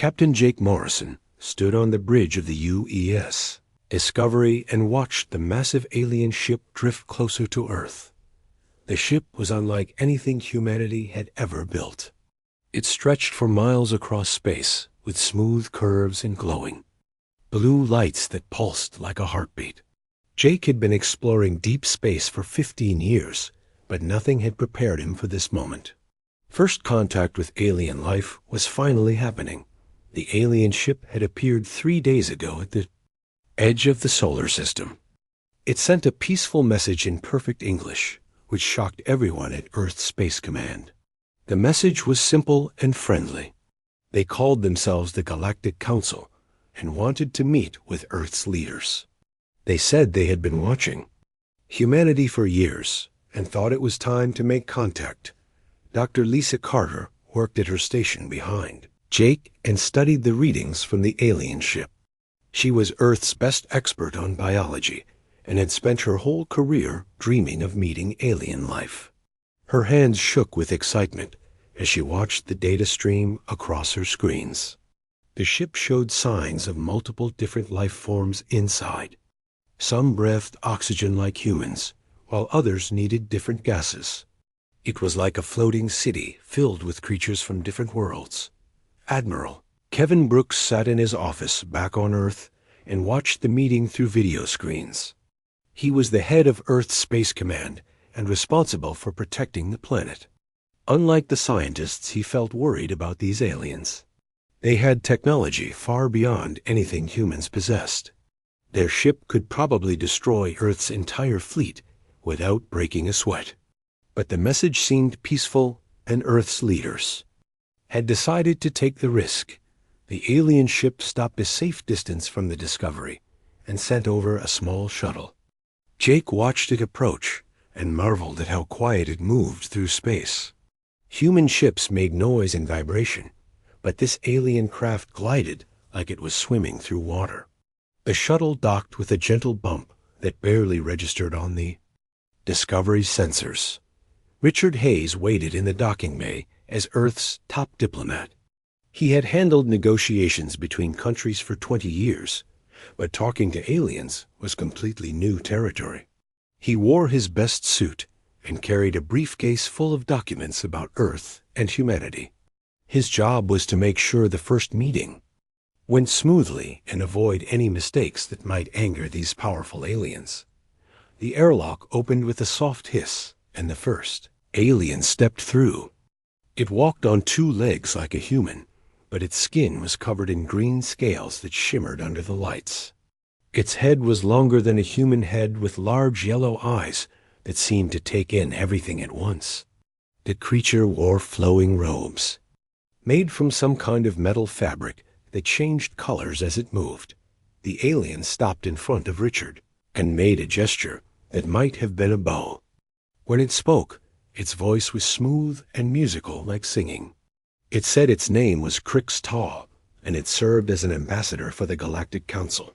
Captain Jake Morrison stood on the bridge of the UES Discovery and watched the massive alien ship drift closer to Earth. The ship was unlike anything humanity had ever built. It stretched for miles across space, with smooth curves and glowing blue lights that pulsed like a heartbeat. Jake had been exploring deep space for 15 years, but nothing had prepared him for this moment. First contact with alien life was finally happening. The alien ship had appeared 3 days ago at the edge of the solar system. It sent a peaceful message in perfect English, which shocked everyone at Earth's Space Command. The message was simple and friendly. They called themselves the Galactic Council and wanted to meet with Earth's leaders. They said they had been watching humanity for years and thought it was time to make contact. Dr. Lisa Carter worked at her station behind Jake and studied the readings from the alien ship. She was Earth's best expert on biology and had spent her whole career dreaming of meeting alien life. Her hands shook with excitement as she watched the data stream across her screens. The ship showed signs of multiple different life forms inside. Some breathed oxygen like humans, while others needed different gases. It was like a floating city filled with creatures from different worlds. Admiral Kevin Brooks sat in his office back on Earth and watched the meeting through video screens. He was the head of Earth's Space Command and responsible for protecting the planet. Unlike the scientists, he felt worried about these aliens. They had technology far beyond anything humans possessed. Their ship could probably destroy Earth's entire fleet without breaking a sweat. But the message seemed peaceful, and Earth's leaders had decided to take the risk. The alien ship stopped a safe distance from the Discovery and sent over a small shuttle. Jake watched it approach and marveled at how quiet it moved through space. Human ships made noise and vibration, but this alien craft glided like it was swimming through water. The shuttle docked with a gentle bump that barely registered on the Discovery's sensors. Richard Hayes waited in the docking bay as Earth's top diplomat. He had handled negotiations between countries for 20 years, but talking to aliens was completely new territory. He wore his best suit and carried a briefcase full of documents about Earth and humanity. His job was to make sure the first meeting went smoothly and avoid any mistakes that might anger these powerful aliens. The airlock opened with a soft hiss, and the first alien stepped through. It walked on 2 legs like a human, but its skin was covered in green scales that shimmered under the lights. Its head was longer than a human head, with large yellow eyes that seemed to take in everything at once. The creature wore flowing robes, made from some kind of metal fabric that changed colors as it moved. The alien stopped in front of Richard and made a gesture that might have been a bow. When it spoke, its voice was smooth and musical like singing. It said its name was Crix Taw, and it served as an ambassador for the Galactic Council.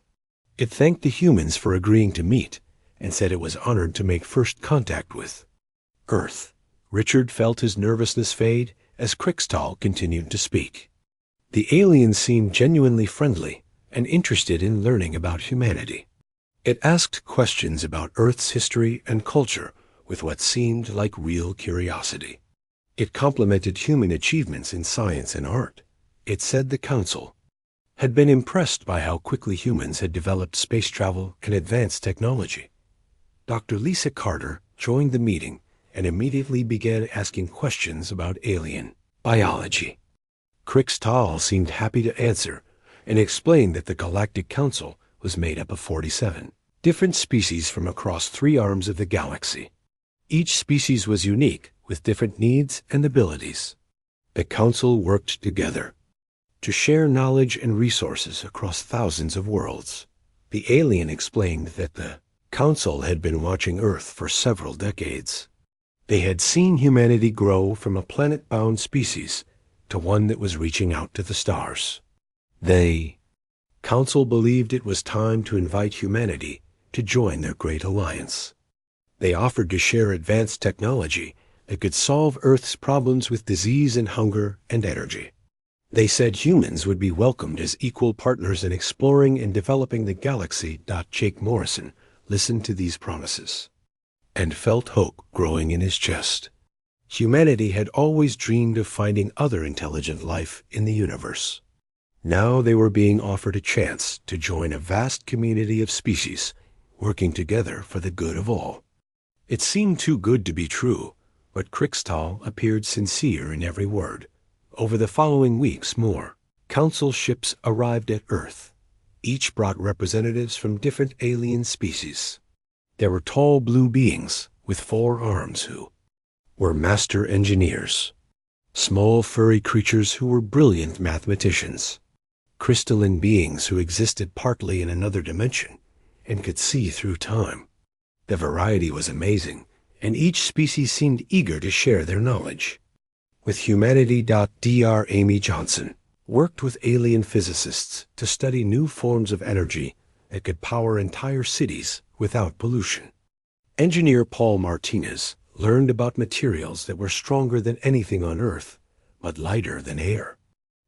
It thanked the humans for agreeing to meet and said it was honored to make first contact with Earth. Richard felt his nervousness fade as Crixtal continued to speak. The alien seemed genuinely friendly and interested in learning about humanity. It asked questions about Earth's history and culture with what seemed like real curiosity. It complimented human achievements in science and art. It said the Council had been impressed by how quickly humans had developed space travel and advanced technology. Dr. Lisa Carter joined the meeting and immediately began asking questions about alien biology. Crix Tal seemed happy to answer and explained that the Galactic Council was made up of 47 different species from across 3 arms of the galaxy. Each species was unique, with different needs and abilities. The Council worked together to share knowledge and resources across thousands of worlds. The alien explained that the Council had been watching Earth for several decades. They had seen humanity grow from a planet-bound species to one that was reaching out to the stars. The Council believed it was time to invite humanity to join their great alliance. They offered to share advanced technology that could solve Earth's problems with disease and hunger and energy. They said humans would be welcomed as equal partners in exploring and developing the galaxy. Jake Morrison listened to these promises and felt hope growing in his chest. Humanity had always dreamed of finding other intelligent life in the universe. Now they were being offered a chance to join a vast community of species, working together for the good of all. It seemed too good to be true, but Krixtal appeared sincere in every word. Over the following weeks, more council ships arrived at Earth. Each brought representatives from different alien species. There were tall blue beings with 4 arms who were master engineers, small furry creatures who were brilliant mathematicians, crystalline beings who existed partly in another dimension and could see through time. The variety was amazing, and each species seemed eager to share their knowledge. With humanity. Dr. Amy Johnson worked with alien physicists to study new forms of energy that could power entire cities without pollution. Engineer Paul Martinez learned about materials that were stronger than anything on Earth, but lighter than air.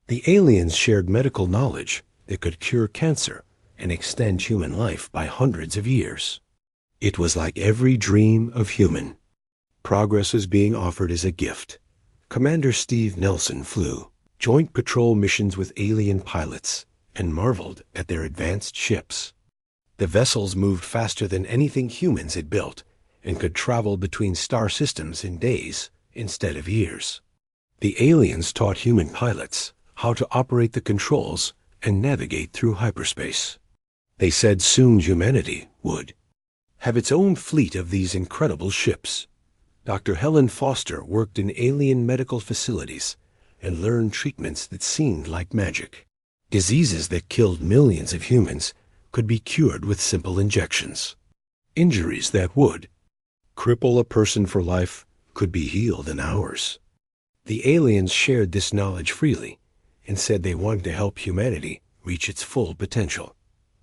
The aliens shared medical knowledge that could cure cancer and extend human life by hundreds of years. It was like every dream of human. Progress was being offered as a gift. Commander Steve Nelson flew joint patrol missions with alien pilots and marveled at their advanced ships. The vessels moved faster than anything humans had built and could travel between star systems in days instead of years. The aliens taught human pilots how to operate the controls and navigate through hyperspace. They said soon humanity would have its own fleet of these incredible ships. Dr. Helen Foster worked in alien medical facilities and learned treatments that seemed like magic. Diseases that killed millions of humans could be cured with simple injections. Injuries that would cripple a person for life could be healed in hours. The aliens shared this knowledge freely and said they wanted to help humanity reach its full potential.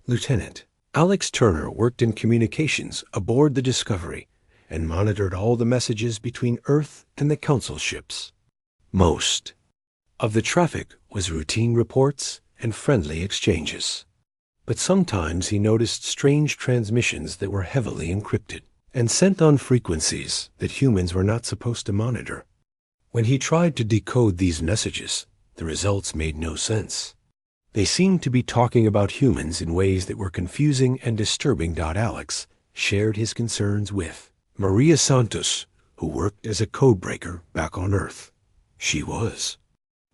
Lieutenant Alex Turner worked in communications aboard the Discovery and monitored all the messages between Earth and the Council ships. Most of the traffic was routine reports and friendly exchanges. But sometimes he noticed strange transmissions that were heavily encrypted and sent on frequencies that humans were not supposed to monitor. When he tried to decode these messages, the results made no sense. They seemed to be talking about humans in ways that were confusing and disturbing. Alex shared his concerns with Maria Santos, who worked as a codebreaker back on Earth. She was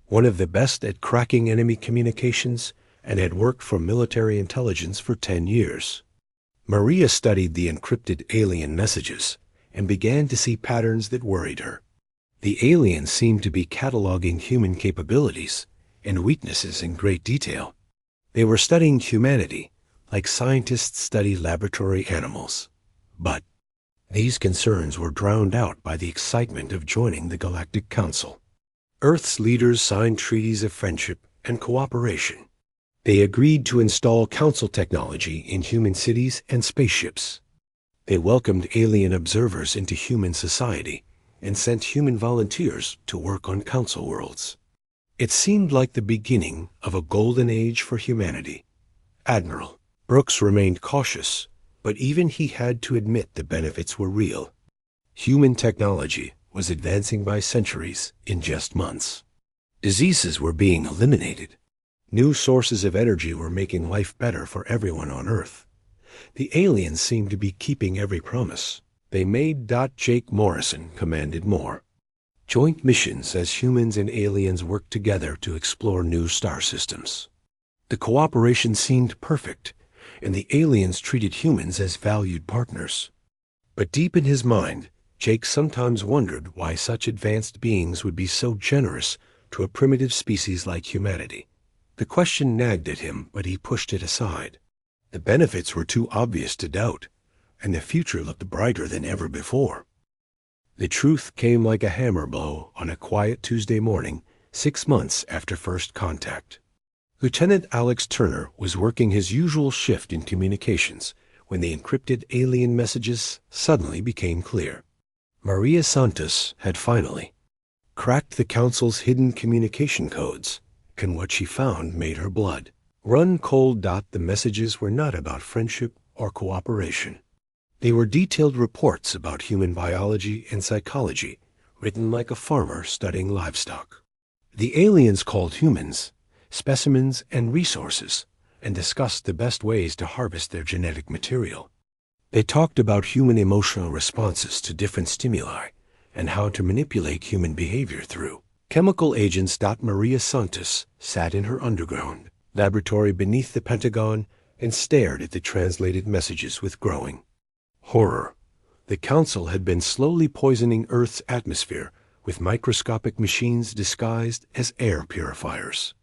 one of the best at cracking enemy communications and had worked for military intelligence for 10 years. Maria studied the encrypted alien messages and began to see patterns that worried her. The aliens seemed to be cataloging human capabilities and weaknesses in great detail. They were studying humanity like scientists study laboratory animals. But these concerns were drowned out by the excitement of joining the Galactic Council. Earth's leaders signed treaties of friendship and cooperation. They agreed to install Council technology in human cities and spaceships. They welcomed alien observers into human society and sent human volunteers to work on Council worlds. It seemed like the beginning of a golden age for humanity. Admiral Brooks remained cautious, but even he had to admit the benefits were real. Human technology was advancing by centuries in just months. Diseases were being eliminated. New sources of energy were making life better for everyone on Earth. The aliens seemed to be keeping every promise they made. Jake Morrison commanded more joint missions as humans and aliens worked together to explore new star systems. The cooperation seemed perfect, and the aliens treated humans as valued partners. But deep in his mind, Jake sometimes wondered why such advanced beings would be so generous to a primitive species like humanity. The question nagged at him, but he pushed it aside. The benefits were too obvious to doubt, and the future looked brighter than ever before. The truth came like a hammer blow on a quiet Tuesday morning, 6 months after first contact. Lieutenant Alex Turner was working his usual shift in communications when the encrypted alien messages suddenly became clear. Maria Santos had finally cracked the Council's hidden communication codes, shock in what she found made her blood run cold. The messages were not about friendship or cooperation. They were detailed reports about human biology and psychology, written like a farmer studying livestock. The aliens called humans specimens and resources and discussed the best ways to harvest their genetic material. They talked about human emotional responses to different stimuli and how to manipulate human behavior through chemical agents. Maria Santos sat in her underground laboratory beneath the Pentagon and stared at the translated messages with growing horror. The Council had been slowly poisoning Earth's atmosphere with microscopic machines disguised as air purifiers.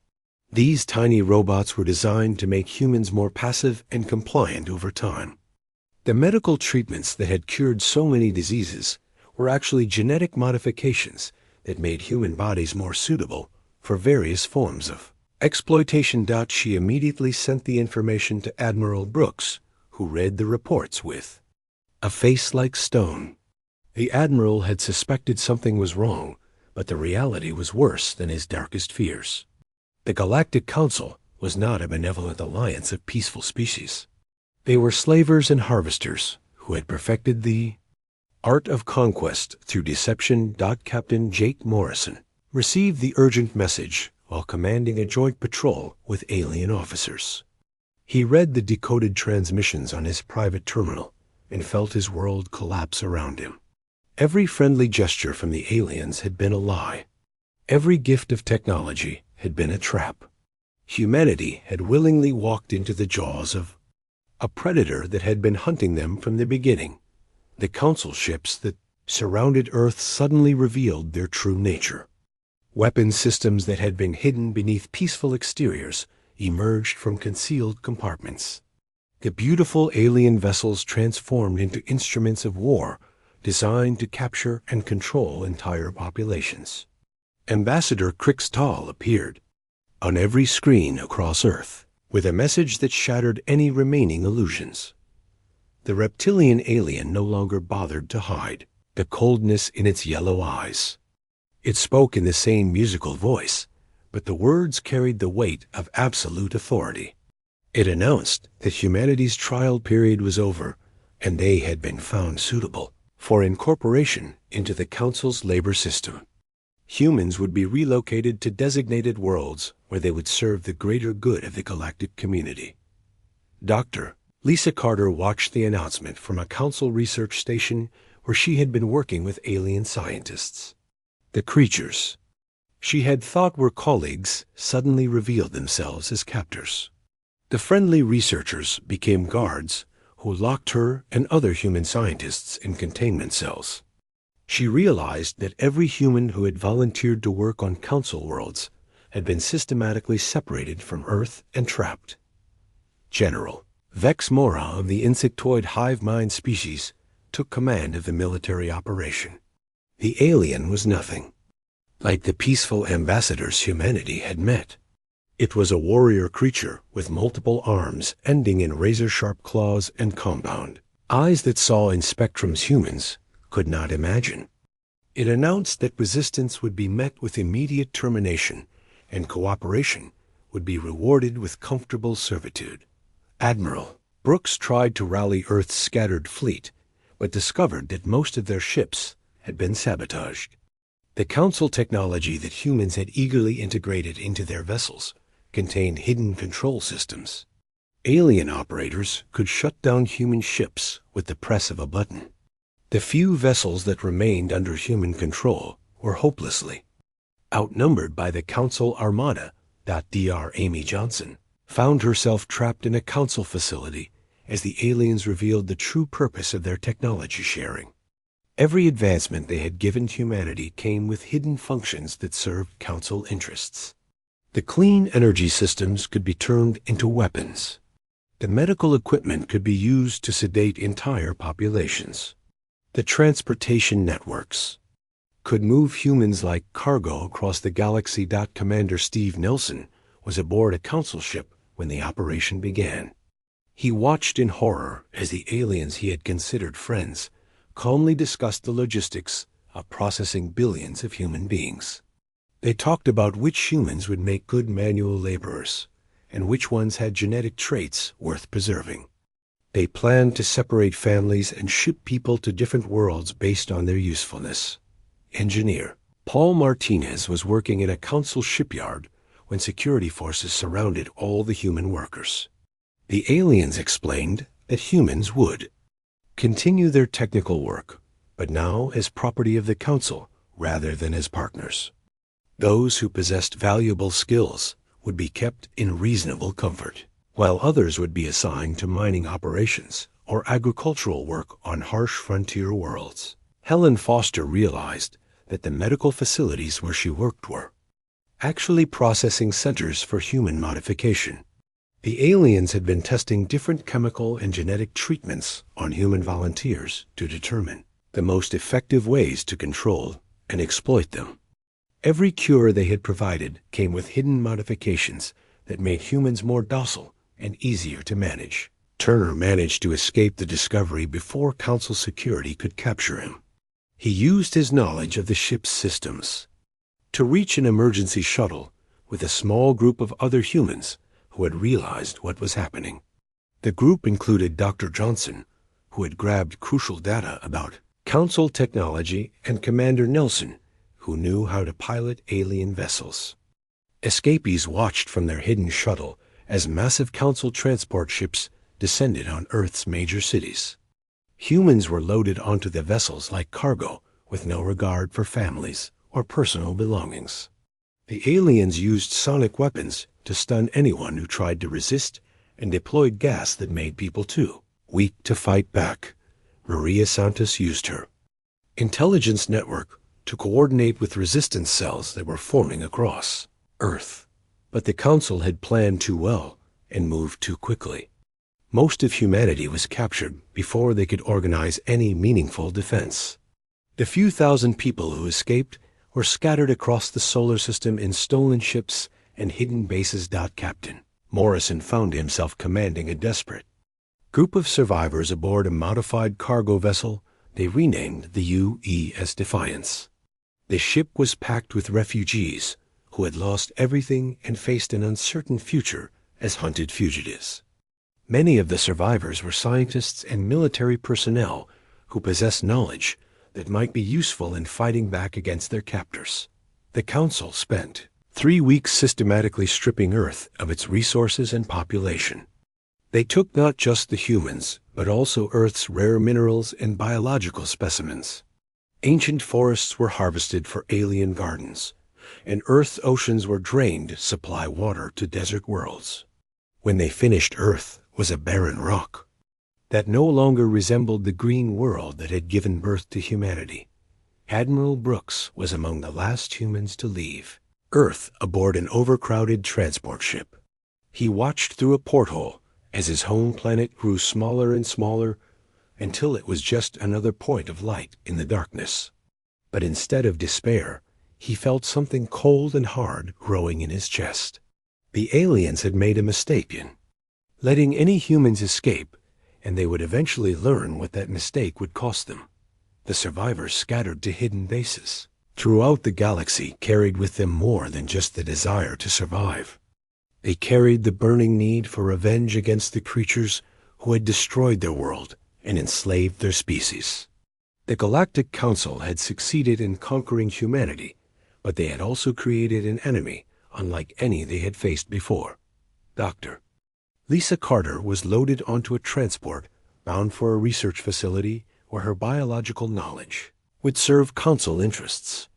These tiny robots were designed to make humans more passive and compliant over time. The medical treatments that had cured so many diseases were actually genetic modifications that made human bodies more suitable for various forms of exploitation. She immediately sent the information to Admiral Brooks, who read the reports with a face like stone. The Admiral had suspected something was wrong, but the reality was worse than his darkest fears. The Galactic Council was not a benevolent alliance of peaceful species. They were slavers and harvesters who had perfected the art of conquest through deception. Captain Jake Morrison received the urgent message while commanding a joint patrol with alien officers. He read the decoded transmissions on his private terminal and felt his world collapse around him. Every friendly gesture from the aliens had been a lie. Every gift of technology had been a trap. Humanity had willingly walked into the jaws of a predator that had been hunting them from the beginning. The Council ships that surrounded Earth suddenly revealed their true nature. Weapon systems that had been hidden beneath peaceful exteriors emerged from concealed compartments. The beautiful alien vessels transformed into instruments of war designed to capture and control entire populations. Ambassador Crixtal appeared on every screen across Earth with a message that shattered any remaining illusions. The reptilian alien no longer bothered to hide the coldness in its yellow eyes. It spoke in the same musical voice, but the words carried the weight of absolute authority. It announced that humanity's trial period was over, and they had been found suitable for incorporation into the Council's labor system. Humans would be relocated to designated worlds where they would serve the greater good of the galactic community. Dr. Lisa Carter watched the announcement from a Council research station where she had been working with alien scientists. The creatures she had thought were colleagues suddenly revealed themselves as captors. The friendly researchers became guards who locked her and other human scientists in containment cells. She realized that every human who had volunteered to work on Council worlds had been systematically separated from Earth and trapped. General Vex Mora of the insectoid hive mind species took command of the military operation. The alien was nothing like the peaceful ambassadors humanity had met. It was a warrior creature with multiple arms ending in razor-sharp claws and compound eyes that saw in spectrums humans could not imagine. It announced that resistance would be met with immediate termination and cooperation would be rewarded with comfortable servitude. Admiral Brooks tried to rally Earth's scattered fleet, but discovered that most of their ships had been sabotaged. The Council technology that humans had eagerly integrated into their vessels contained hidden control systems. Alien operators could shut down human ships with the press of a button. The few vessels that remained under human control were hopelessly outnumbered by the Council Armada. Dr. Amy Johnson found herself trapped in a Council facility as the aliens revealed the true purpose of their technology sharing. Every advancement they had given humanity came with hidden functions that served Council interests. The clean energy systems could be turned into weapons. The medical equipment could be used to sedate entire populations. The transportation networks could move humans like cargo across the galaxy. Commander Steve Nelson was aboard a Council ship when the operation began. He watched in horror as the aliens he had considered friends calmly discussed the logistics of processing billions of human beings. They talked about which humans would make good manual laborers, and which ones had genetic traits worth preserving. They planned to separate families and ship people to different worlds based on their usefulness. Engineer Paul Martinez was working in a council shipyard when security forces surrounded all the human workers. The aliens explained that humans would continue their technical work, but now as property of the council rather than as partners. Those who possessed valuable skills would be kept in reasonable comfort, while others would be assigned to mining operations or agricultural work on harsh frontier worlds. Helen Foster realized that the medical facilities where she worked were actually processing centers for human modification. The aliens had been testing different chemical and genetic treatments on human volunteers to determine the most effective ways to control and exploit them. Every cure they had provided came with hidden modifications that made humans more docile and easier to manage. Turner managed to escape the discovery before Council security could capture him. He used his knowledge of the ship's systems to reach an emergency shuttle with a small group of other humans who had realized what was happening. The group included Dr. Johnson, who had grabbed crucial data about Council technology, and Commander Nelson, who knew how to pilot alien vessels. Escapees watched from their hidden shuttle as massive Council transport ships descended on Earth's major cities. Humans were loaded onto the vessels like cargo with no regard for families or personal belongings. The aliens used sonic weapons to stun anyone who tried to resist and deployed gas that made people too weak to fight back. Maria Santos used her intelligence network to coordinate with resistance cells that were forming across Earth. But the Council had planned too well and moved too quickly. Most of humanity was captured before they could organize any meaningful defense. The few thousand people who escaped were scattered across the solar system in stolen ships and hidden bases. Captain Morrison found himself commanding a desperate group of survivors aboard a modified cargo vessel they renamed the UES Defiance. The ship was packed with refugees who had lost everything and faced an uncertain future as hunted fugitives. Many of the survivors were scientists and military personnel who possessed knowledge that might be useful in fighting back against their captors. The Council spent 3 weeks systematically stripping Earth of its resources and population. They took not just the humans, but also Earth's rare minerals and biological specimens. Ancient forests were harvested for alien gardens, and Earth's oceans were drained to supply water to desert worlds. When they finished, Earth was a barren rock that no longer resembled the green world that had given birth to humanity. Admiral Brooks was among the last humans to leave Earth aboard an overcrowded transport ship. He watched through a porthole as his home planet grew smaller and smaller until it was just another point of light in the darkness. But instead of despair, he felt something cold and hard growing in his chest. The aliens had made a mistake in letting any humans escape, and they would eventually learn what that mistake would cost them. The survivors scattered to hidden bases throughout the galaxy carried with them more than just the desire to survive. They carried the burning need for revenge against the creatures who had destroyed their world and enslaved their species. The Galactic Council had succeeded in conquering humanity, but they had also created an enemy unlike any they had faced before. Dr. Lisa Carter was loaded onto a transport bound for a research facility where her biological knowledge would serve Council interests.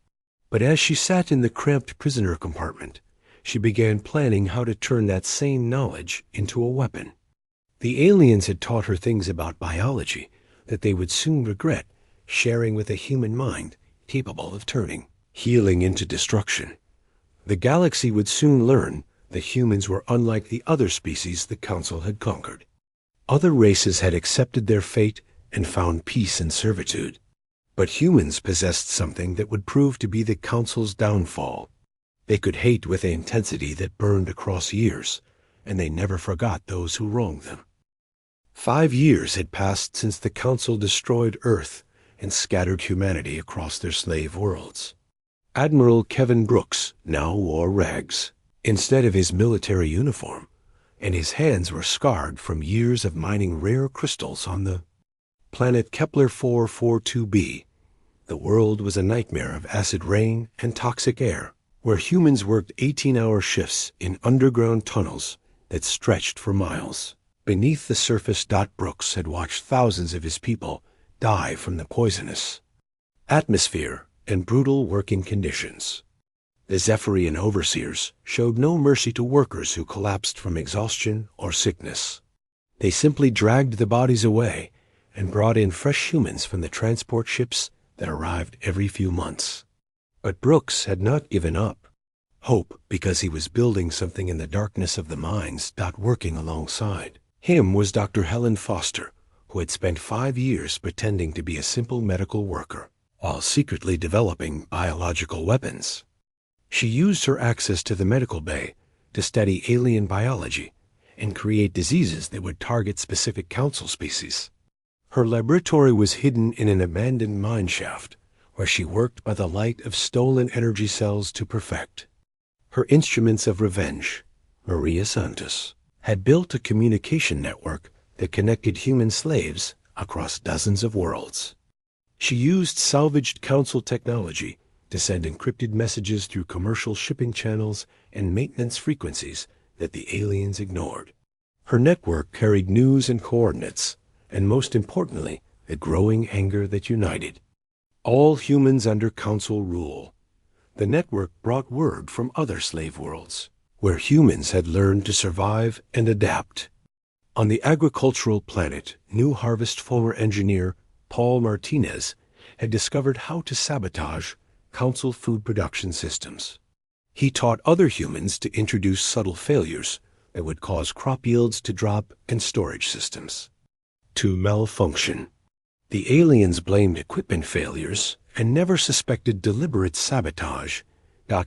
But as she sat in the cramped prisoner compartment, she began planning how to turn that same knowledge into a weapon. The aliens had taught her things about biology that they would soon regret sharing with a human mind capable of turning healing into destruction. The galaxy would soon learn that humans were unlike the other species the Council had conquered. Other races had accepted their fate and found peace in servitude. But humans possessed something that would prove to be the Council's downfall. They could hate with an intensity that burned across years, and they never forgot those who wronged them. 5 years had passed since the Council destroyed Earth and scattered humanity across their slave worlds. Admiral Kevin Brooks now wore rags instead of his military uniform, and his hands were scarred from years of mining rare crystals on the planet Kepler 442b. The world was a nightmare of acid rain and toxic air, where humans worked 18-hour shifts in underground tunnels that stretched for miles. Beneath the surface, Brooks had watched thousands of his people die from the poisonous atmosphere and brutal working conditions. The Zephyrian overseers showed no mercy to workers who collapsed from exhaustion or sickness. They simply dragged the bodies away and brought in fresh humans from the transport ships that arrived every few months. But Brooks had not given up hope, because he was building something in the darkness of the mines. Working alongside him was Dr. Helen Foster, who had spent 5 years pretending to be a simple medical worker while secretly developing biological weapons. She used her access to the medical bay to study alien biology and create diseases that would target specific council species. Her laboratory was hidden in an abandoned mine shaft, where she worked by the light of stolen energy cells to perfect her instruments of revenge. Maria Santos had built a communication network that connected human slaves across dozens of worlds. She used salvaged council technology to send encrypted messages through commercial shipping channels and maintenance frequencies that the aliens ignored. Her network carried news and coordinates, and most importantly, a growing anger that united all humans under council rule. The network brought word from other slave worlds, where humans had learned to survive and adapt. On the agricultural planet, New Harvest former engineer Paul Martinez had discovered how to sabotage council food production systems. He taught other humans to introduce subtle failures that would cause crop yields to drop and storage systems to malfunction. The aliens blamed equipment failures and never suspected deliberate sabotage.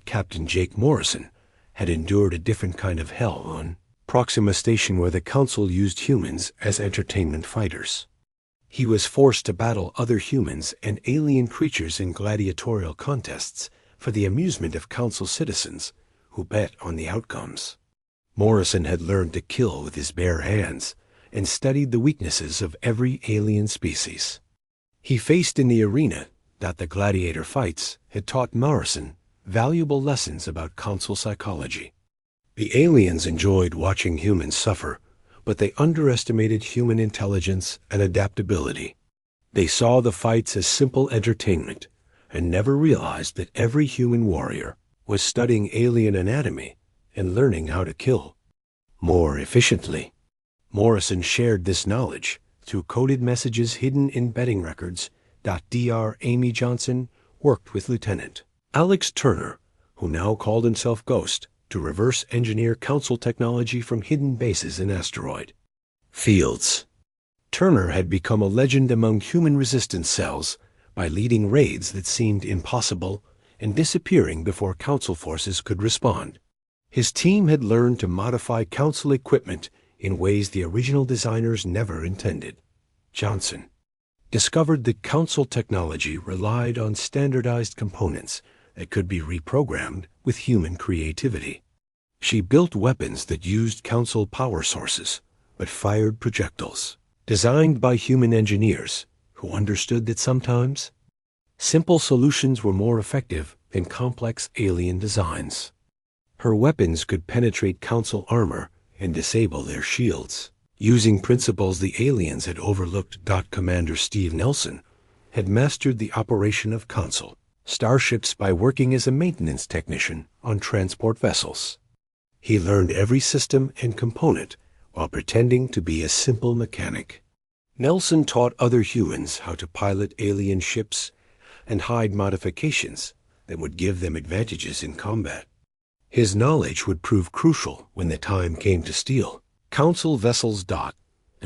Captain Jake Morrison had endured a different kind of hell on Proxima Station, where the council used humans as entertainment fighters. He was forced to battle other humans and alien creatures in gladiatorial contests for the amusement of council citizens who bet on the outcomes. Morrison had learned to kill with his bare hands and studied the weaknesses of every alien species he faced in the arena. The gladiator fights had taught Morrison valuable lessons about council psychology. The aliens enjoyed watching humans suffer, but they underestimated human intelligence and adaptability. They saw the fights as simple entertainment and never realized that every human warrior was studying alien anatomy and learning how to kill more efficiently. Morrison shared this knowledge through coded messages hidden in betting records. Dr. Amy Johnson worked with Lieutenant Alex Turner, who now called himself Ghost, to reverse engineer council technology from hidden bases in asteroid fields. Turner had become a legend among human resistance cells by leading raids that seemed impossible and disappearing before council forces could respond. His team had learned to modify council equipment in ways the original designers never intended. Johnson discovered that council technology relied on standardized components that could be reprogrammed with human creativity. She built weapons that used council power sources, but fired projectiles, designed by human engineers who understood that sometimes simple solutions were more effective than complex alien designs. Her weapons could penetrate council armor and disable their shields. Using principles the aliens had overlooked. Commander Steve Nelson had mastered the operation of council starships by working as a maintenance technician on transport vessels. He learned every system and component while pretending to be a simple mechanic. Nelson taught other humans how to pilot alien ships and hide modifications that would give them advantages in combat. His knowledge would prove crucial when the time came to steal council vessels. The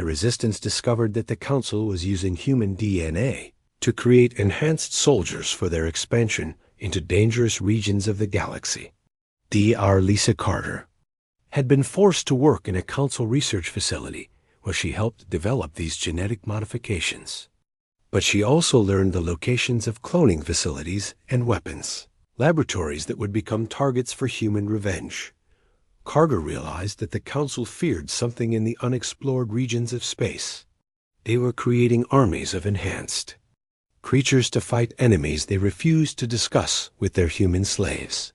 resistance discovered that the council was using human DNA to create enhanced soldiers for their expansion into dangerous regions of the galaxy. Dr. Lisa Carter had been forced to work in a council research facility where she helped develop these genetic modifications. But she also learned the locations of cloning facilities and weapons. laboratories that would become targets for human revenge. Carter realized that the Council feared something in the unexplored regions of space. They were creating armies of enhanced creatures to fight enemies they refused to discuss with their human slaves.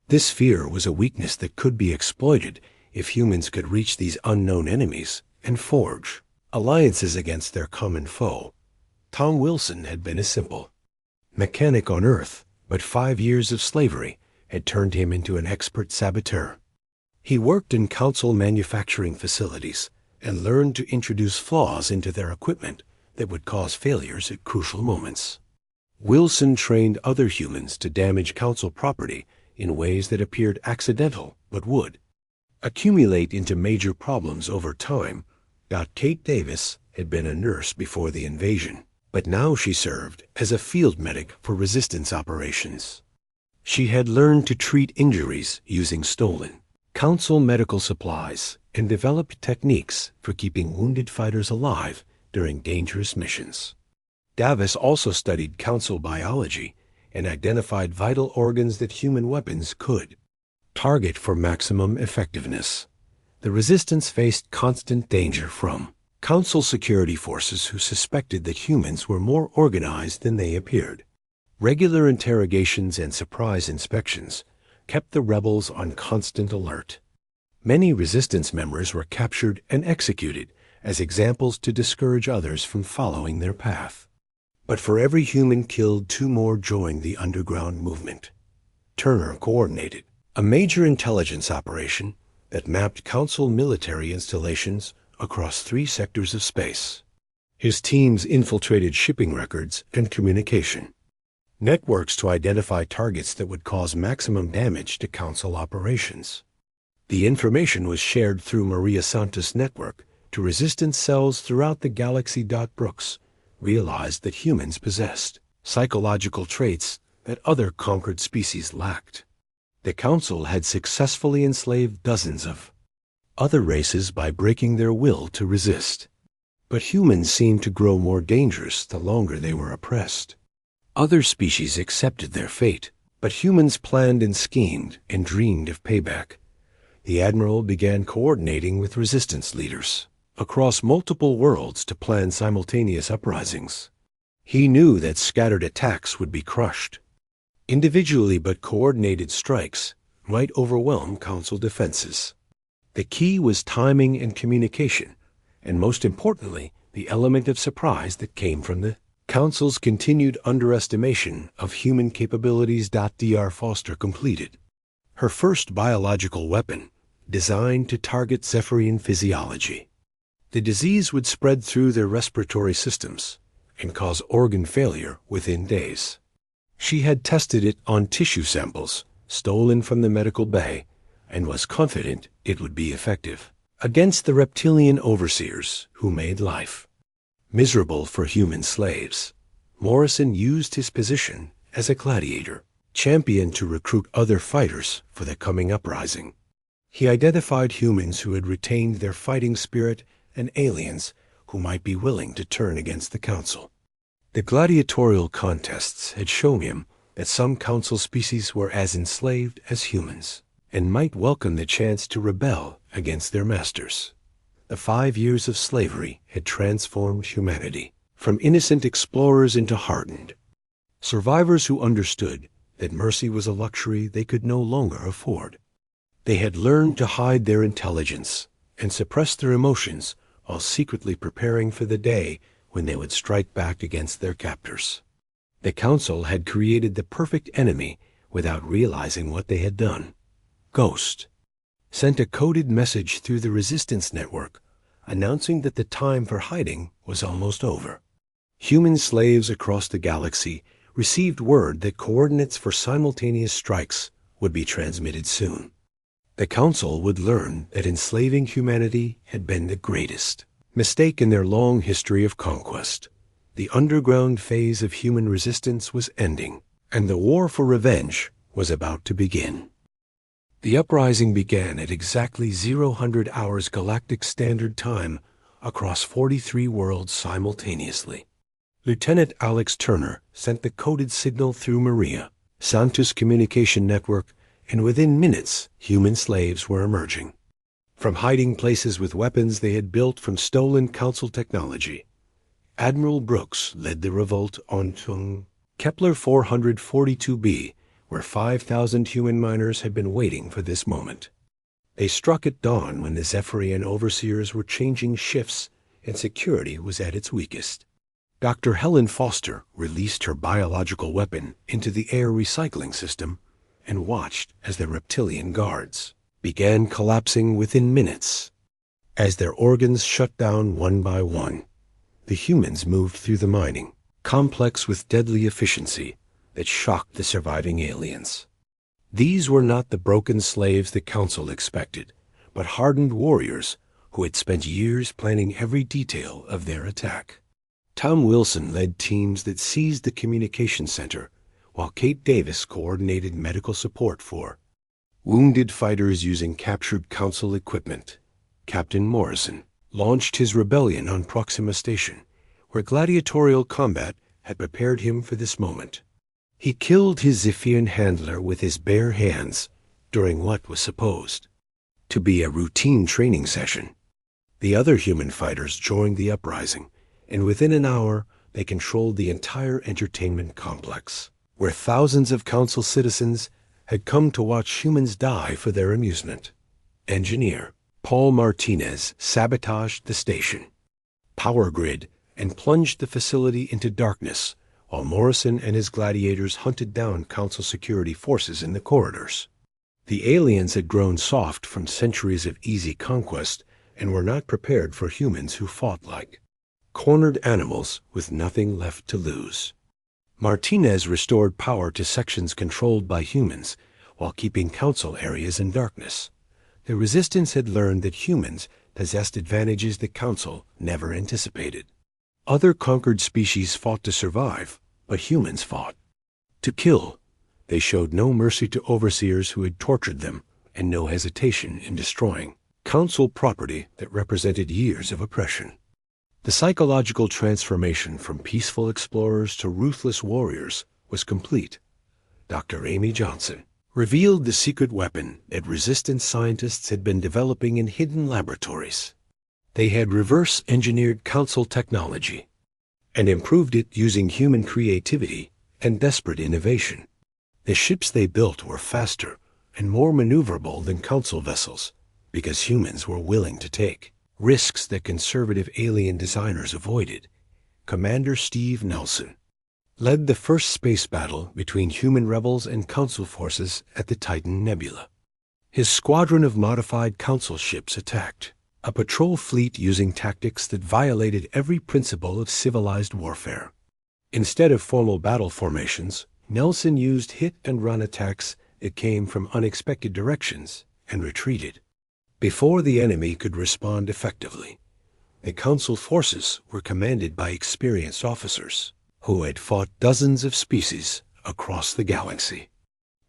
This fear was a weakness that could be exploited if humans could reach these unknown enemies and forge alliances against their common foe. Tom Wilson had been a simple mechanic on Earth, but 5 years of slavery had turned him into an expert saboteur. He worked in Council manufacturing facilities and learned to introduce flaws into their equipment that would cause failures at crucial moments. Wilson trained other humans to damage Council property in ways that appeared accidental but would accumulate into major problems over time. Kate Davis had been a nurse before the invasion, but now she served as a field medic for resistance operations. She had learned to treat injuries using stolen Council medical supplies and developed techniques for keeping wounded fighters alive during dangerous missions. Davis also studied Council biology and identified vital organs that human weapons could target for maximum effectiveness. The Resistance faced constant danger from Council security forces who suspected that humans were more organized than they appeared. Regular interrogations and surprise inspections kept the rebels on constant alert. Many Resistance members were captured and executed as examples to discourage others from following their path. But for every human killed, 2 more joined the underground movement. Turner coordinated a major intelligence operation that mapped Council military installations across 3 sectors of space. His teams infiltrated shipping records and communication networks to identify targets that would cause maximum damage to Council operations. The information was shared through Maria Santos' network to Resistance cells throughout the galaxy. Brooks realized that humans possessed psychological traits that other conquered species lacked. The Council had successfully enslaved dozens of other races by breaking their will to resist. But humans seemed to grow more dangerous the longer they were oppressed. Other species accepted their fate, but humans planned and schemed and dreamed of payback. The Admiral began coordinating with Resistance leaders across multiple worlds to plan simultaneous uprisings. He knew that scattered attacks would be crushed individually, but coordinated strikes might overwhelm Council defenses. The key was timing and communication, and most importantly, the element of surprise that came from the Council's continued underestimation of human capabilities. Dr. Foster completed her first biological weapon, designed to target Zephyrian physiology. The disease would spread through their respiratory systems and cause organ failure within days. She had tested it on tissue samples stolen from the medical bay and was confident it would be effective against the reptilian overseers who made life miserable for human slaves. Morrison used his position as a gladiator champion to recruit other fighters for the coming uprising. He identified humans who had retained their fighting spirit and aliens who might be willing to turn against the Council. The gladiatorial contests had shown him that some Council species were as enslaved as humans and might welcome the chance to rebel against their masters. The 5 years of slavery had transformed humanity from innocent explorers into hardened survivors who understood that mercy was a luxury they could no longer afford. They had learned to hide their intelligence and suppress their emotions while secretly preparing for the day when they would strike back against their captors. The Council had created the perfect enemy without realizing what they had done. Ghost sent a coded message through the Resistance network announcing that the time for hiding was almost over. Human slaves across the galaxy received word that coordinates for simultaneous strikes would be transmitted soon. The Council would learn that enslaving humanity had been the greatest mistake in their long history of conquest. The underground phase of human resistance was ending, and the war for revenge was about to begin. The uprising began at exactly 0000 hours Galactic Standard Time across 43 worlds simultaneously. Lieutenant Alex Turner sent the coded signal through Maria Santos communication network, and within minutes, human slaves were emerging. From hiding places with weapons they had built from stolen Council technology, Admiral Brooks led the revolt on Kepler 442b, where 5,000 human miners had been waiting for this moment. They struck at dawn when the Zephyrian overseers were changing shifts and security was at its weakest. Dr. Helen Foster released her biological weapon into the air recycling system and watched as the reptilian guards began collapsing within minutes. As their organs shut down one by one, the humans moved through the mining complex with deadly efficiency that shocked the surviving aliens. These were not the broken slaves the Council expected, but hardened warriors who had spent years planning every detail of their attack. Tom Wilson led teams that seized the communication center, while Kate Davis coordinated medical support for wounded fighters using captured Council equipment. Captain Morrison launched his rebellion on Proxima Station, where gladiatorial combat had prepared him for this moment. He killed his Zephyrian handler with his bare hands during what was supposed to be a routine training session. The other human fighters joined the uprising, and within an hour they controlled the entire entertainment complex, where thousands of Council citizens had come to watch humans die for their amusement. Engineer Paul Martinez sabotaged the station, power grid, and plunged the facility into darkness, while Morrison and his gladiators hunted down Council security forces in the corridors. The aliens had grown soft from centuries of easy conquest and were not prepared for humans who fought like cornered animals with nothing left to lose. Martinez restored power to sections controlled by humans while keeping Council areas in darkness. The Resistance had learned that humans possessed advantages the Council never anticipated. Other conquered species fought to survive, but humans fought to kill. They showed no mercy to overseers who had tortured them, and no hesitation in destroying Council property that represented years of oppression. The psychological transformation from peaceful explorers to ruthless warriors was complete. Dr. Amy Johnson revealed the secret weapon that Resistance scientists had been developing in hidden laboratories. They had reverse-engineered Council technology and improved it using human creativity and desperate innovation. The ships they built were faster and more maneuverable than Council vessels because humans were willing to take risks that conservative alien designers avoided. Commander Steve Nelson led the first space battle between human rebels and Council forces at the Titan Nebula. His squadron of modified Council ships attacked a patrol fleet using tactics that violated every principle of civilized warfare. Instead of formal battle formations, Nelson used hit-and-run attacks that came from unexpected directions and retreated before the enemy could respond effectively. The Council forces were commanded by experienced officers who had fought dozens of species across the galaxy.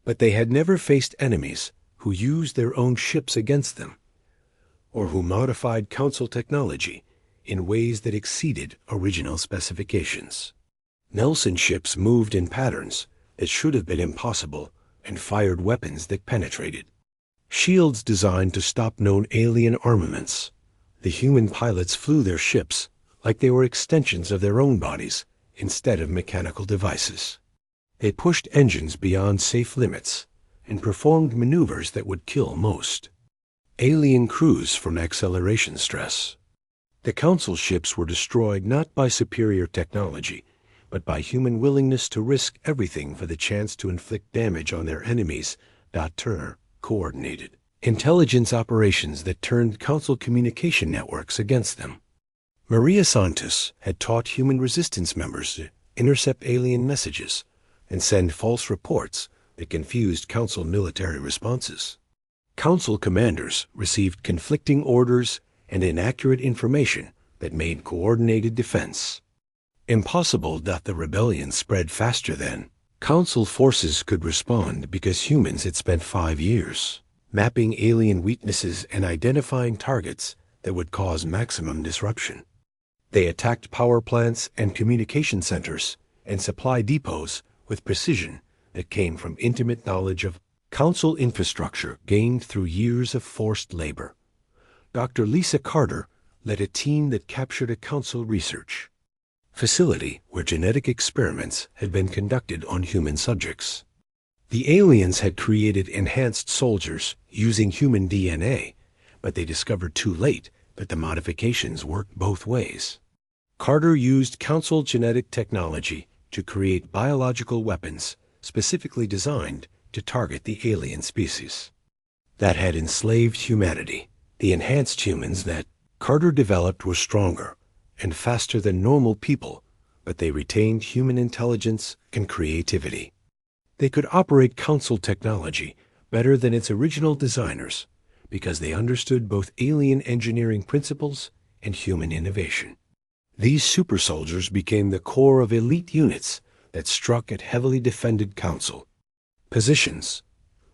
But they had never faced enemies who used their own ships against them, or who modified Council technology in ways that exceeded original specifications. Nelson ships moved in patterns that should have been impossible and fired weapons that penetrated shields designed to stop known alien armaments. The human pilots flew their ships like they were extensions of their own bodies instead of mechanical devices. They pushed engines beyond safe limits and performed maneuvers that would kill most alien crews from acceleration stress. The Council ships were destroyed not by superior technology, but by human willingness to risk everything for the chance to inflict damage on their enemies. Turner coordinated intelligence operations that turned Council communication networks against them. Maria Santos had taught human Resistance members to intercept alien messages and send false reports that confused Council military responses. Council commanders received conflicting orders and inaccurate information that made coordinated defense impossible. The rebellion spread faster than Council forces could respond because humans had spent 5 years mapping alien weaknesses and identifying targets that would cause maximum disruption. They attacked power plants and communication centers and supply depots with precision that came from intimate knowledge of Council infrastructure gained through years of forced labor. Dr. Lisa Carter led a team that captured a Council research facility where genetic experiments had been conducted on human subjects. The aliens had created enhanced soldiers using human DNA, but they discovered too late that the modifications worked both ways. Carter used Council genetic technology to create biological weapons specifically designed to target the alien species that had enslaved humanity. The enhanced humans that Carter developed were stronger and faster than normal people, but they retained human intelligence and creativity. They could operate Council technology better than its original designers because they understood both alien engineering principles and human innovation. These super soldiers became the core of elite units that struck at heavily defended Council positions.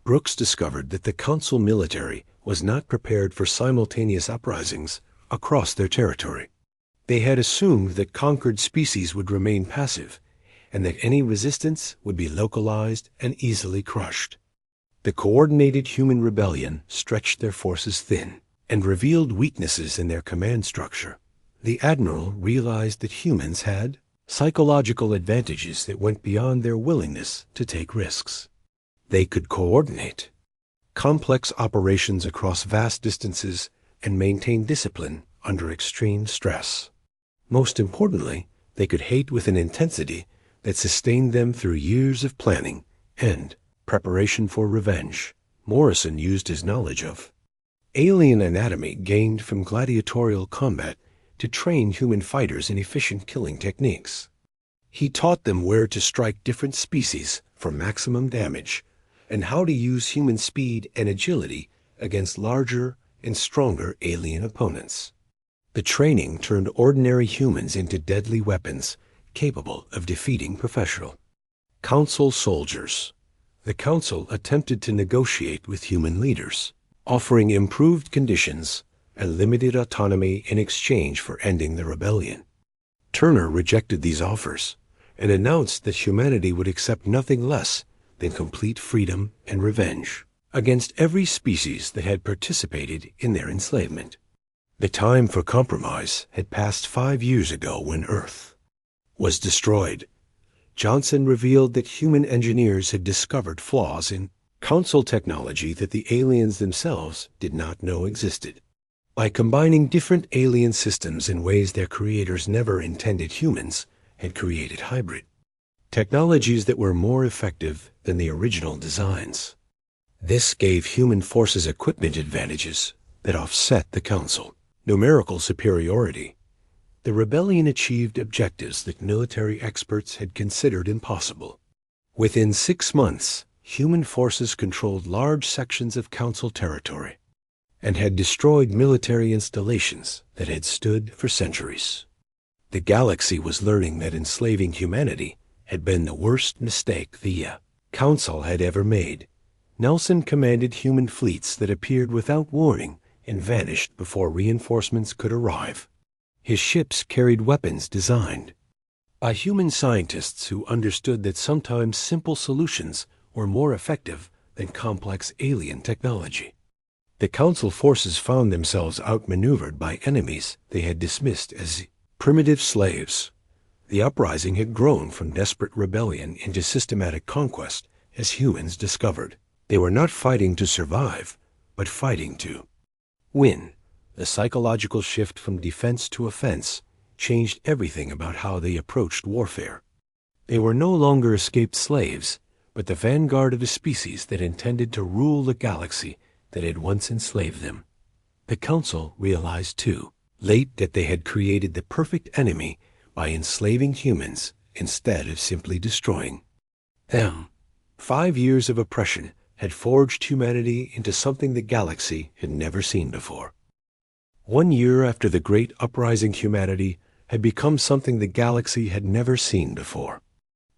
Brooks discovered that the Council military was not prepared for simultaneous uprisings across their territory. They had assumed that conquered species would remain passive and that any resistance would be localized and easily crushed. The coordinated human rebellion stretched their forces thin and revealed weaknesses in their command structure. The admiral realized that humans had psychological advantages that went beyond their willingness to take risks. They could coordinate complex operations across vast distances and maintain discipline under extreme stress. Most importantly, they could hate with an intensity that sustained them through years of planning and preparation for revenge. Morrison used his knowledge of alien anatomy gained from gladiatorial combat to train human fighters in efficient killing techniques. He taught them where to strike different species for maximum damage and how to use human speed and agility against larger and stronger alien opponents. The training turned ordinary humans into deadly weapons capable of defeating professional Council soldiers. The Council attempted to negotiate with human leaders, offering improved conditions and limited autonomy in exchange for ending the rebellion. Turner rejected these offers and announced that humanity would accept nothing less than complete freedom and revenge against every species that had participated in their enslavement. The time for compromise had passed 5 years ago when Earth was destroyed. Johnson revealed that human engineers had discovered flaws in Council technology that the aliens themselves did not know existed. By combining different alien systems in ways their creators never intended, humans had created hybrid technologies that were more effective than the original designs. This gave human forces equipment advantages that offset the Council numerical superiority. The rebellion achieved objectives that military experts had considered impossible. Within 6 months, human forces controlled large sections of Council territory and had destroyed military installations that had stood for centuries. The galaxy was learning that enslaving humanity had been the worst mistake the Council had ever made. Nelson commanded human fleets that appeared without warning and vanished before reinforcements could arrive. His ships carried weapons designed by human scientists who understood that sometimes simple solutions were more effective than complex alien technology. The Council forces found themselves outmaneuvered by enemies they had dismissed as primitive slaves. The uprising had grown from desperate rebellion into systematic conquest as humans discovered they were not fighting to survive, but fighting to win. The psychological shift from defense to offense changed everything about how they approached warfare. They were no longer escaped slaves, but the vanguard of a species that intended to rule the galaxy that had once enslaved them. The Council realized too late that they had created the perfect enemy by enslaving humans instead of simply destroying them. 5 years of oppression had forged humanity into something the galaxy had never seen before. 1 year after the great uprising, humanity had become something the galaxy had never seen before.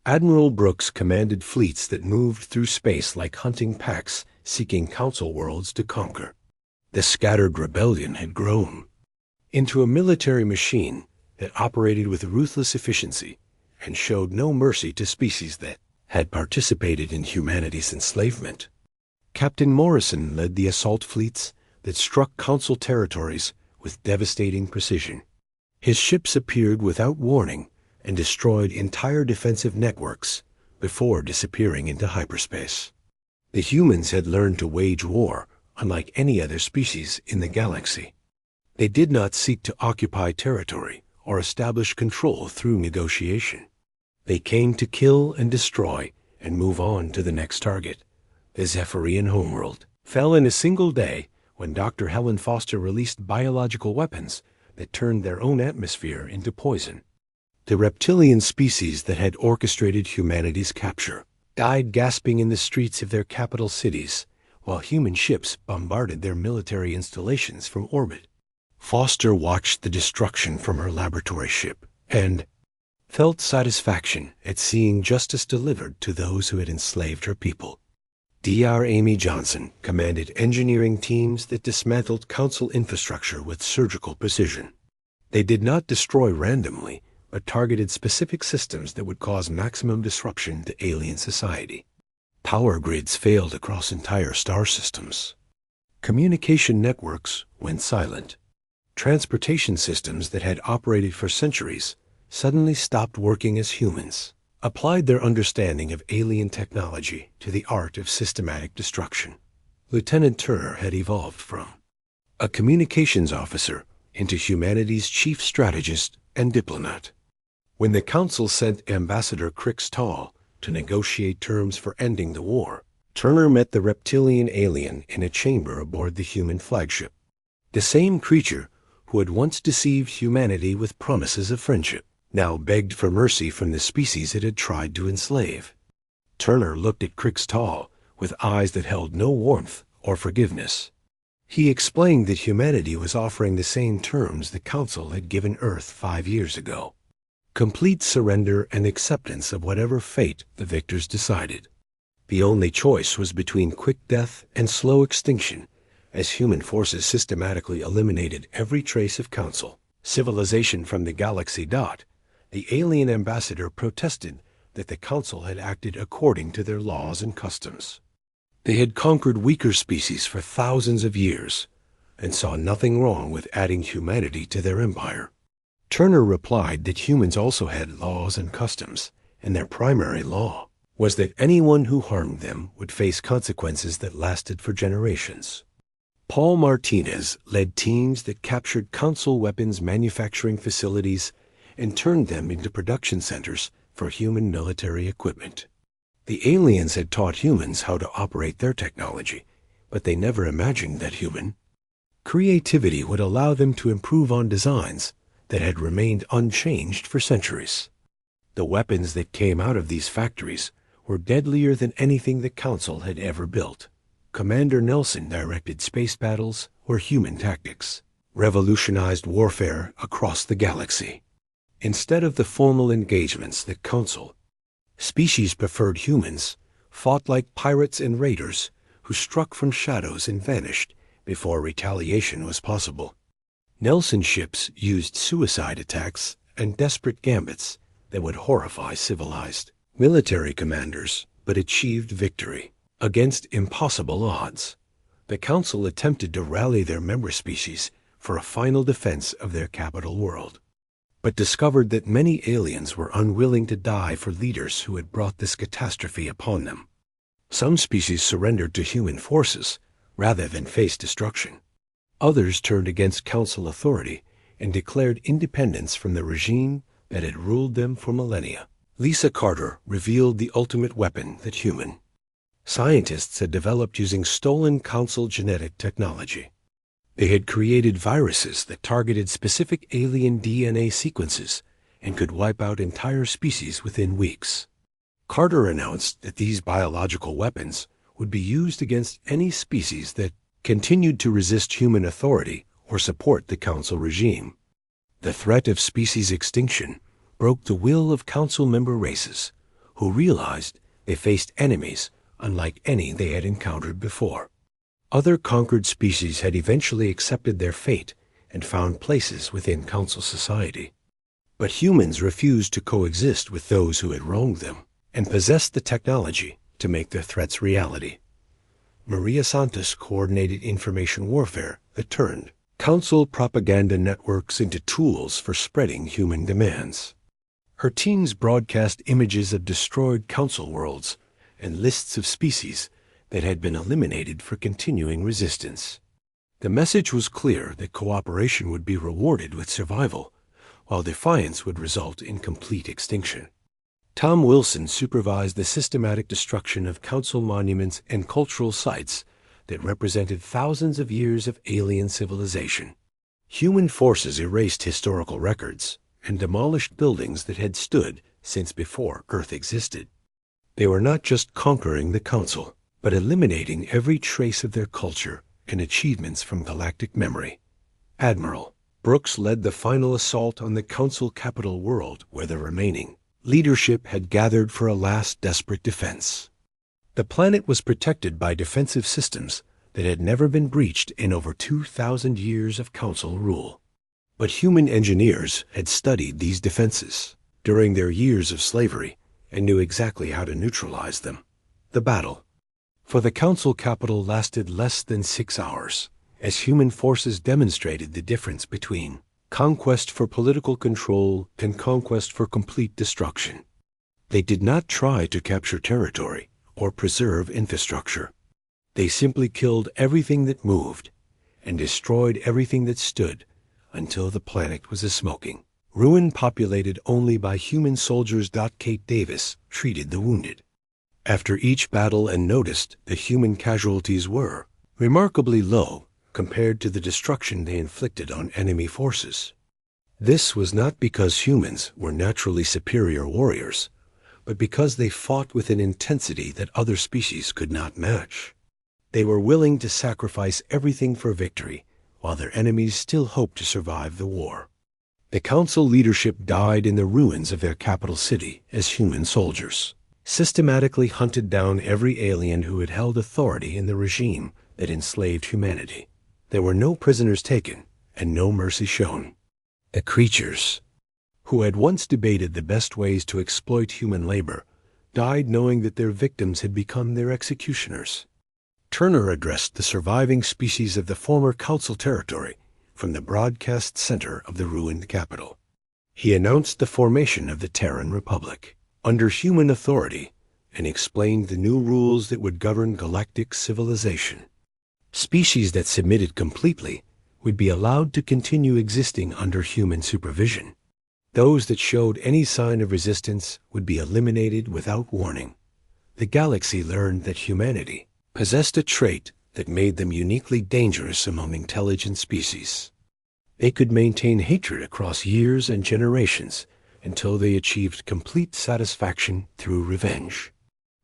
Admiral Brooks commanded fleets that moved through space like hunting packs seeking Council worlds to conquer. The scattered rebellion had grown into a military machine that operated with ruthless efficiency and showed no mercy to species that had participated in humanity's enslavement. Captain Morrison led the assault fleets that struck Council territories with devastating precision. His ships appeared without warning and destroyed entire defensive networks before disappearing into hyperspace. The humans had learned to wage war unlike any other species in the galaxy. They did not seek to occupy territory or establish control through negotiation. They came to kill and destroy and move on to the next target. The Zephyrian homeworld fell in a single day when Dr. Helen Foster released biological weapons that turned their own atmosphere into poison. The reptilian species that had orchestrated humanity's capture died gasping in the streets of their capital cities, while human ships bombarded their military installations from orbit. Foster watched the destruction from her laboratory ship and felt satisfaction at seeing justice delivered to those who had enslaved her people. Dr. Amy Johnson commanded engineering teams that dismantled Council infrastructure with surgical precision. They did not destroy randomly, but targeted specific systems that would cause maximum disruption to alien society. Power grids failed across entire star systems. Communication networks went silent. Transportation systems that had operated for centuries suddenly stopped working as humans, applied their understanding of alien technology to the art of systematic destruction. Lieutenant Turner had evolved from a communications officer into humanity's chief strategist and diplomat. When the Council sent Ambassador Crix Tall to negotiate terms for ending the war, Turner met the reptilian alien in a chamber aboard the human flagship. The same creature who had once deceived humanity with promises of friendship now begged for mercy from the species it had tried to enslave. Turner looked at Crix Tall with eyes that held no warmth or forgiveness. He explained that humanity was offering the same terms the Council had given Earth 5 years ago: complete surrender and acceptance of whatever fate the victors decided. The only choice was between quick death and slow extinction, as human forces systematically eliminated every trace of Council civilization from the galaxy. The alien ambassador protested that the Council had acted according to their laws and customs. They had conquered weaker species for thousands of years and saw nothing wrong with adding humanity to their empire. Turner replied that humans also had laws and customs, and their primary law was that anyone who harmed them would face consequences that lasted for generations. Paul Martinez led teams that captured Council weapons manufacturing facilities and turned them into production centers for human military equipment. The aliens had taught humans how to operate their technology, but they never imagined that human creativity would allow them to improve on designs that had remained unchanged for centuries. The weapons that came out of these factories were deadlier than anything the Council had ever built. Commander Nelson directed space battles where human tactics revolutionized warfare across the galaxy. Instead of the formal engagements that Council species preferred, humans fought like pirates and raiders who struck from shadows and vanished before retaliation was possible. Nelson's ships used suicide attacks and desperate gambits that would horrify civilized military commanders, but achieved victory against impossible odds. The Council attempted to rally their member species for a final defense of their capital world, but discovered that many aliens were unwilling to die for leaders who had brought this catastrophe upon them. Some species surrendered to human forces rather than face destruction. Others turned against Council authority and declared independence from the regime that had ruled them for millennia. Lisa Carter revealed the ultimate weapon that human scientists had developed using stolen Council genetic technology. They had created viruses that targeted specific alien DNA sequences and could wipe out entire species within weeks. Carter announced that these biological weapons would be used against any species that continued to resist human authority or support the Council regime. The threat of species extinction broke the will of Council member races, who realized they faced enemies unlike any they had encountered before. Other conquered species had eventually accepted their fate and found places within Council society. But humans refused to coexist with those who had wronged them. and possessed the technology to make their threats reality. Maria Santos coordinated information warfare that turned council propaganda networks into tools for spreading human demands. Her teams broadcast images of destroyed council worlds and lists of species that had been eliminated for continuing resistance. The message was clear that cooperation would be rewarded with survival, while defiance would result in complete extinction. Tom Wilson supervised the systematic destruction of council monuments and cultural sites that represented thousands of years of alien civilization. Human forces erased historical records and demolished buildings that had stood since before Earth existed. They were not just conquering the council, but eliminating every trace of their culture and achievements from galactic memory. Admiral Brooks led the final assault on the council capital world, where the remaining leadership had gathered for a last desperate defense. The planet was protected by defensive systems that had never been breached in over 2,000 years of council rule. But human engineers had studied these defenses during their years of slavery and knew exactly how to neutralize them. The battle for the council capital lasted less than 6 hours, as human forces demonstrated the difference between conquest for political control and conquest for complete destruction. They did not try to capture territory or preserve infrastructure. They simply killed everything that moved and destroyed everything that stood until the planet was a smoking ruin populated only by human soldiers. Kate Davis treated the wounded after each battle and noticed that human casualties were remarkably low compared to the destruction they inflicted on enemy forces. This was not because humans were naturally superior warriors, but because they fought with an intensity that other species could not match. They were willing to sacrifice everything for victory, while their enemies still hoped to survive the war. The council leadership died in the ruins of their capital city as human soldiers, systematically hunted down every alien who had held authority in the regime that enslaved humanity. There were no prisoners taken and no mercy shown. The creatures, who had once debated the best ways to exploit human labor, died knowing that their victims had become their executioners. Turner addressed the surviving species of the former council territory from the broadcast center of the ruined capital. He announced the formation of the Terran Republic under human authority and explained the new rules that would govern galactic civilization. Species that submitted completely would be allowed to continue existing under human supervision. Those that showed any sign of resistance would be eliminated without warning. The galaxy learned that humanity possessed a trait that made them uniquely dangerous among intelligent species. They could maintain hatred across years and generations until they achieved complete satisfaction through revenge.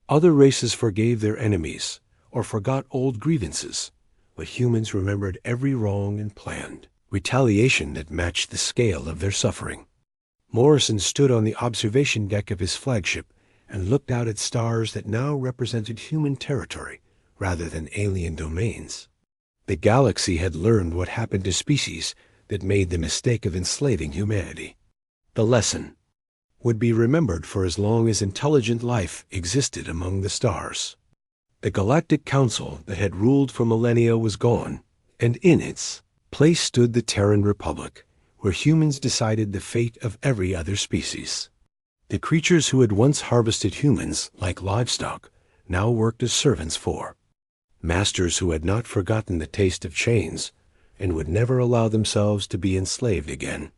Other races forgave their enemies or forgot old grievances, but humans remembered every wrong and planned retaliation that matched the scale of their suffering. Morrison stood on the observation deck of his flagship and looked out at stars that now represented human territory rather than alien domains. The galaxy had learned what happened to species that made the mistake of enslaving humanity. The lesson would be remembered for as long as intelligent life existed among the stars. The Galactic Council that had ruled for millennia was gone, and in its place stood the Terran Republic, where humans decided the fate of every other species. The creatures who had once harvested humans like livestock now worked as servants for masters who had not forgotten the taste of chains and would never allow themselves to be enslaved again.